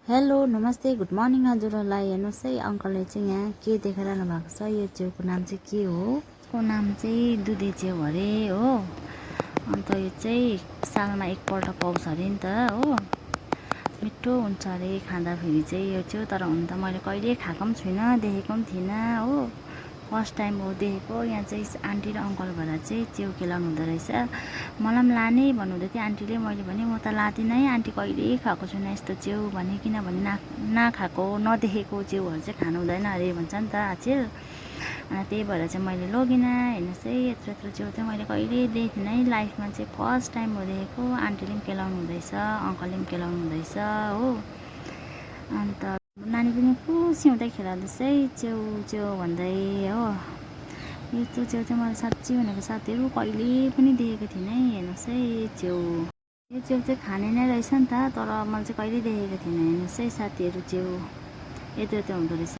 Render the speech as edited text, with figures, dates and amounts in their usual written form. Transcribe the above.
Hello नमस्ते good morning हजुरहरूलाई। हेर्नुहोस् है, अङ्कलले चाहिँ यहाँ के देखाइरहनु भएको छ। यो च्याउको नाम चाहिँ के हो? यसको नाम चाहिँ दुधे च्याउ अरे हो। अन्त यो चाहिँ सालमा एकपल्ट पाउँछ अरे नि त हो। मिठो हुन्छ अरे खाँदाखेरि चाहिँ यो च्याउ। तर हुन त मैले कहिले खाएको पनि छुइनँ, देखेको पनि थिइनँ हो। फर्स्ट टाइम हो देखेको। यहाँ चाहिँ आन्टी र अङ्कलबाट चाहिँ च्याउ खेलाउनु हुँदो रहेछ। मलाई पनि लाने भन्नुहुँदै थियो आन्टीले। मैले भने म त लादिनँ है आन्टी, कहिले खाएको छुइनँ यस्तो च्याउ भने। किनभने नखाएको नदेखेको च्याउहरू चाहिँ खानु हुँदैन अरे भन्छ नि त आचेल। अनि त्यही भएर चाहिँ मैले लगिनँ। हेर्नुहोस् है, यत्रो यत्रो च्याउ चाहिँ मैले कहिले देखेको थिइनँ है। लाइफमा चाहिँ फर्स्ट टाइम हो देखेको। आन्टीले पनि खेलाउनु हुँदैछ, अङ्कलले पनि खेलाउनु हुँदैछ हो। अन्त नानी पनि खुसी हुँदै खेलाउँदैछ है, च्याउ च्याउ भन्दै हो। यस्तो च्याउ चाहिँ मैले साँच्ची भनेको साथीहरू कहिले पनि देखेको थिइनँ है। हेर्नुहोस् है, यो च्याउ चाहिँ खाने नै रहेछ नि त, तर मैले चाहिँ कहिले देखेको थिइनँ। हेर्नुहोस् है साथीहरू, च्याउ यत्रो यत्रो हुँदो रहेछ।